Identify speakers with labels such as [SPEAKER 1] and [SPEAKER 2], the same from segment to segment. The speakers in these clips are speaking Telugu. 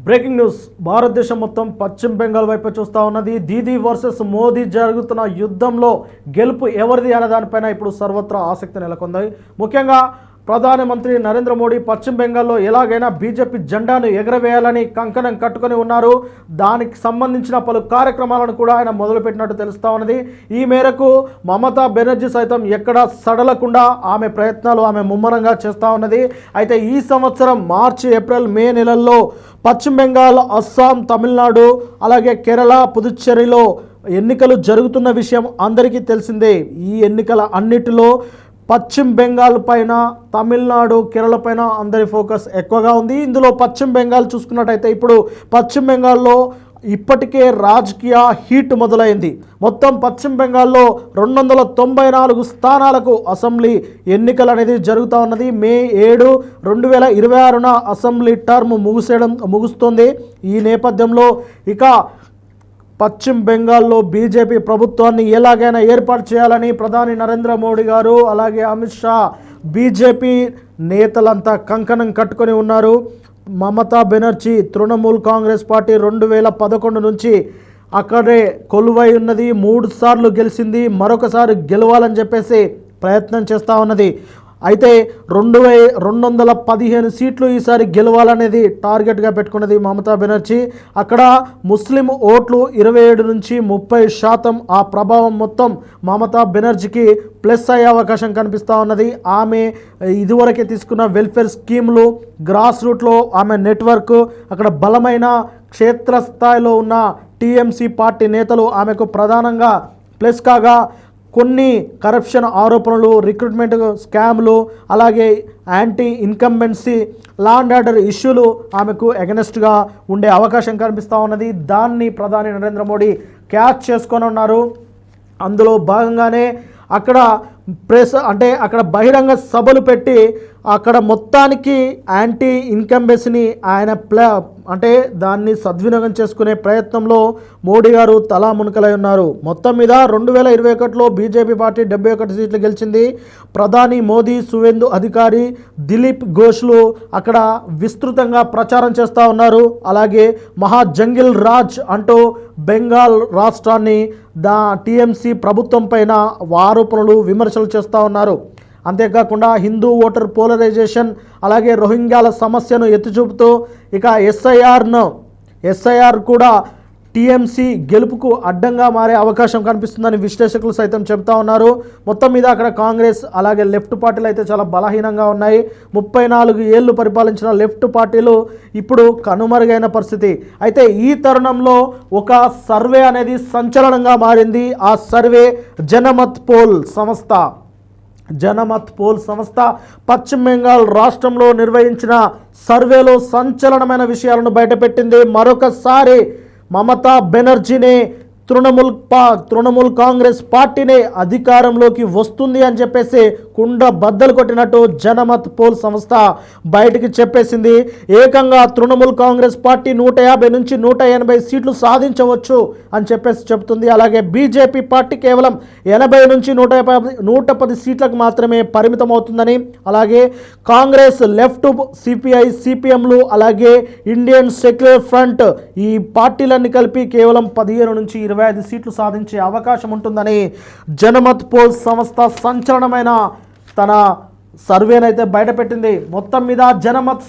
[SPEAKER 1] Breaking news. భారతదేశం మొత్తం పశ్చిమ బెంగాల్ వైపు చూస్తూ ఉన్నది. దీదీ వర్సెస్ మోదీ జరుగుతున్న యుద్ధంలో గెలుపు ఎవరిది అనే దానిపైన ఇప్పుడు సర్వత్రా ఆసక్తి నెలకొంది. ముఖ్యంగా ప్రధానమంత్రి నరేంద్ర మోడీ పశ్చిమ బెంగాల్లో ఎలాగైనా బీజేపీ జెండాను ఎగరవేయాలని కంకణం కట్టుకొని ఉన్నారు. దానికి సంబంధించిన పలు కార్యక్రమాలను కూడా ఆయన మొదలుపెట్టినట్టు తెలుస్తూ ఉన్నది. ఈ మేరకు మమతా బెనర్జీ సైతం ఎక్కడా సడలకుండా ఆమె ప్రయత్నాలు ఆమె ముమ్మరంగా చేస్తూ ఉన్నది. అయితే ఈ సంవత్సరం మార్చి, ఏప్రిల్, మే నెలల్లో పశ్చిమ బెంగాల్, అస్సాం, తమిళనాడు, అలాగే కేరళ, పుదుచ్చేరిలో ఎన్నికలు జరుగుతున్న విషయం అందరికీ తెలిసిందే. ఈ ఎన్నికల అన్నిటిలో పశ్చిమ బెంగాల్ పైన, తమిళనాడు, కేరళ పైన అందరి ఫోకస్ ఎక్కువగా ఉంది. ఇందులో పశ్చిమ బెంగాల్ చూసుకున్నట్టయితే ఇప్పుడు పశ్చిమ బెంగాల్లో ఇప్పటికే రాజకీయ హీట్ మొదలైంది. మొత్తం పశ్చిమ బెంగాల్లో 294 స్థానాలకు అసెంబ్లీ ఎన్నికలు అనేది జరుగుతూ ఉన్నది. మే 7, 2026న అసెంబ్లీ టర్మ్ ముగుస్తుంది. ఈ నేపథ్యంలో ఇక పశ్చిమ బెంగాల్లో బీజేపీ ప్రభుత్వాన్ని ఎలాగైనా ఏర్పాటు చేయాలని ప్రధాని నరేంద్ర మోడీ గారు, అలాగే అమిత్ షా, బీజేపీ నేతలంతా కంకణం కట్టుకొని ఉన్నారు. మమతా బెనర్జీ తృణమూల్ కాంగ్రెస్ పార్టీ 2011 నుంచి అక్కడే కొలువై ఉన్నది. 3 సార్లు గెలిచింది. మరొకసారి గెలవాలని చెప్పేసి ప్రయత్నం చేస్తూ ఉన్నది. అయితే 215 సీట్లు ఈసారి గెలవాలనేది టార్గెట్గా పెట్టుకున్నది మమతా బెనర్జీ. అక్కడ ముస్లిం ఓట్లు 27 నుంచి 30%. ఆ ప్రభావం మొత్తం మమతా బెనర్జీకి ప్లస్ అయ్యే అవకాశం కనిపిస్తూ ఉన్నది. ఆమె ఇదివరకే తీసుకున్న వెల్ఫేర్ స్కీములు, గ్రాస్ రూట్లో ఆమె నెట్వర్క్, అక్కడ బలమైన క్షేత్రస్థాయిలో ఉన్న టీఎంసీ పార్టీ నేతలు ఆమెకు ప్రధానంగా ప్లస్ కాగా, కొన్ని కరప్షన్ ఆరోపణలు, రిక్రూట్మెంట్ స్కామ్లు, అలాగే anti incumbency, law and order ఇష్యూలు ఆమెకు ఎగనెస్ట్గా ఉండే అవకాశం కనిపిస్తూ ఉన్నది. దాన్ని ప్రధాని నరేంద్ర మోడీ క్యాచ్ చేసుకొని ఉన్నారు. అందులో భాగంగానే అక్కడ అక్కడ బహిరంగ సభలు పెట్టి అక్కడ మొత్తానికి యాంటీ ఇన్కంబెన్సీని ఆయన దాన్ని సద్వినియోగం చేసుకునే ప్రయత్నంలో మోడీ గారు తలా మునకలై ఉన్నారు. మొత్తం మీద 2021లో బీజేపీ పార్టీ 71 సీట్లు గెలిచింది. ప్రధాని మోదీ, సువేందు అధికారి, దిలీప్ ఘోష్లు అక్కడ విస్తృతంగా ప్రచారం చేస్తూ ఉన్నారు. అలాగే మహా జంగిల్ రాజ్ అంటూ బెంగాల్ రాష్ట్రాన్ని టీఎంసీ ప్రభుత్వం పైన ఆరోపణలు, విమర్శలు చేస్తూ ఉన్నారు. అంతేకాకుండా హిందూ ఓటర్ పోలరైజేషన్, అలాగే రోహింగ్యాల సమస్యను ఎత్తిచూపుతూ ఇక ఎస్ఐఆర్ కూడా టీఎంసీ గెలుపుకు అడ్డంగా మారే అవకాశం కనిపిస్తుందని విశ్లేషకులు సైతం చెబుతా ఉన్నారు. మొత్తం మీద అక్కడ కాంగ్రెస్, అలాగే లెఫ్ట్ పార్టీలు అయితే చాలా బలహీనంగా ఉన్నాయి. 34 ఏళ్ళు పరిపాలించిన లెఫ్ట్ పార్టీలు ఇప్పుడు కనుమరుగైన పరిస్థితి. అయితే ఈ తరుణంలో ఒక సర్వే అనేది సంచలనంగా మారింది. ఆ సర్వే జనమత్ పోల్ సంస్థ పశ్చిమ బెంగాల్ రాష్ట్రంలో నిర్వహించిన సర్వేలో సంచలనమైన విషయాలను బయటపెట్టింది. మరొకసారి మమతా బెనర్జీని తృణమూల్ కాంగ్రెస్ పార్టీనే అధికారంలోకి వస్తుంది అని చెప్పేసి కుండ బద్దలు కొట్టినట్టు జనమత్ పోల్ సంస్థ బయటికి చెప్పేసింది. ఏకంగా తృణమూల్ కాంగ్రెస్ పార్టీ 150 నుంచి 180 సీట్లు సాధించవచ్చు అని చెప్పేసి చెబుతుంది. అలాగే బీజేపీ పార్టీ కేవలం 80 నుంచి 110 సీట్లకు మాత్రమే పరిమితం అవుతుందని, అలాగే కాంగ్రెస్, లెఫ్ట్, సిపిఐ, సిపిఎంలు, అలాగే ఇండియన్ సెక్యులర్ ఫ్రంట్ ఈ పార్టీలన్నీ కలిపి కేవలం 15 నుంచి 25 సీట్లు సాధించే అవకాశం ఉంటుందని జనమత్ పోల్ సంస్థ సంచలనమైన తన సర్వేనైతే బయటపెట్టింది. మొత్తం మీద జనమత్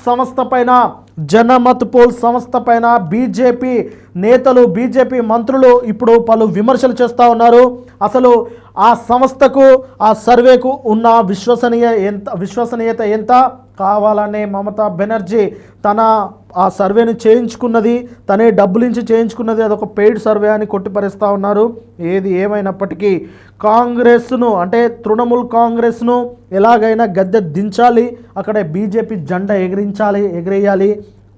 [SPEAKER 1] పోల్ సంస్థ పైన బీజేపీ నేతలు, బీజేపీ మంత్రులు ఇప్పుడు పలు విమర్శలు చేస్తూ ఉన్నారు. అసలు ఆ సంస్థకు, ఆ సర్వేకు ఉన్న విశ్వసనీయత ఎంత కావాలనే మమతా బెనర్జీ ఆ సర్వేని చేయించుకున్నది, తనే డబ్బులించి చేయించుకున్నది, అదొక పెయిడ్ సర్వే అని కొట్టిపరుస్తూ ఉన్నారు. ఏది ఏమైనప్పటికీ తృణమూల్ కాంగ్రెస్ను ఎలాగైనా గద్దె దించాలి, అక్కడ బీజేపీ జెండా ఎగిరేయాలి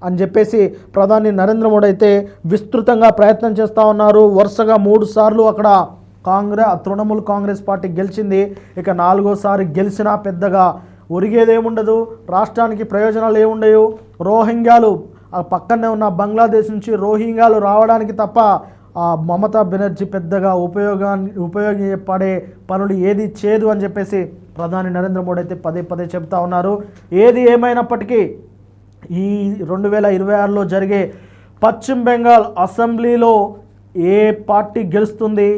[SPEAKER 1] అని చెప్పేసి ప్రధాని నరేంద్ర మోడీ అయితే విస్తృతంగా ప్రయత్నం చేస్తూ ఉన్నారు. వరుసగా 3 సార్లు అక్కడ తృణమూల్ కాంగ్రెస్ పార్టీ గెలిచింది. ఇక 4వసారి గెలిచినా పెద్దగా ఒరిగేదేముండదు, రాష్ట్రానికి ప్రయోజనాలు ఏముండవు. రోహింగ్యాలు పక్కనే ఉన్న బంగ్లాదేశ్ నుంచి రోహింగ్యాలు రావడానికి తప్ప మమతా బెనర్జీ పెద్దగా ఉపయోగపడే పనులు ఏది చేయదు అని చెప్పేసి ప్రధాని నరేంద్ర మోడీ అయితే పదే చెప్తా ఉన్నారు. ఏది ఏమైనప్పటికీ ఈ 2026లో జరిగే పశ్చిమ బెంగాల్ అసెంబ్లీలో ఏ పార్టీ గెలుస్తుంది,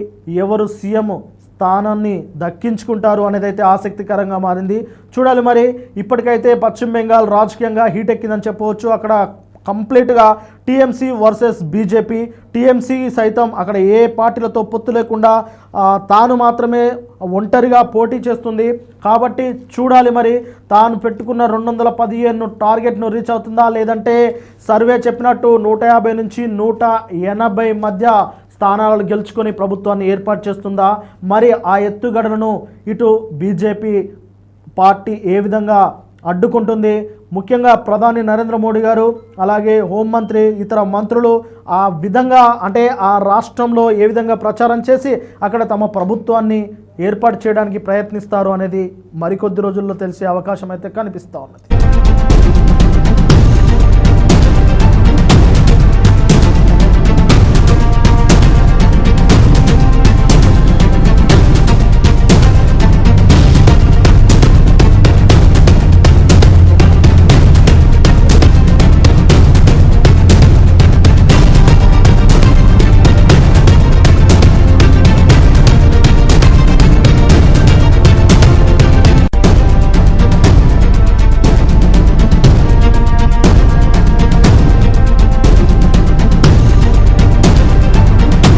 [SPEAKER 1] ఎవరు సీఎం స్థానాన్ని దక్కించుకుంటారు అనేది అయితే ఆసక్తికరంగా మారింది. చూడాలి మరి. ఇప్పటికైతే పశ్చిమ బెంగాల్ రాజకీయంగా హీట్ ఎక్కిందని చెప్పవచ్చు. అక్కడ కంప్లీట్గా టీఎంసీ వర్సెస్ బీజేపీ. టీఎంసీ సైతం అక్కడ ఏ పార్టీలతో పొత్తు లేకుండా తాను మాత్రమే ఒంటరిగా పోటీ చేస్తుంది. కాబట్టి చూడాలి మరి తాను పెట్టుకున్న 215 టార్గెట్ను రీచ్ అవుతుందా, లేదంటే సర్వే చెప్పినట్టు 150 నుంచి 180 మధ్య స్థానాలను గెలుచుకొని ప్రభుత్వాన్ని ఏర్పాటు చేస్తుందా, మరి ఆ ఎత్తుగడలను ఇటు బీజేపీ పార్టీ ఏ విధంగా అడ్డుకుంటుంది. ముఖ్యంగా ప్రధాని నరేంద్ర మోడీ గారు, అలాగే హోంమంత్రి, ఇతర మంత్రులు ఆ విధంగా అంటే ఆ రాష్ట్రంలో ఏ విధంగా ప్రచారం చేసి అక్కడ తమ ప్రభుత్వాన్ని ఏర్పాటు చేయడానికి ప్రయత్నిస్తారు అనేది మరికొద్ది రోజుల్లో తెలిసే అవకాశం అయితే కనిపిస్తూ ఉన్నది.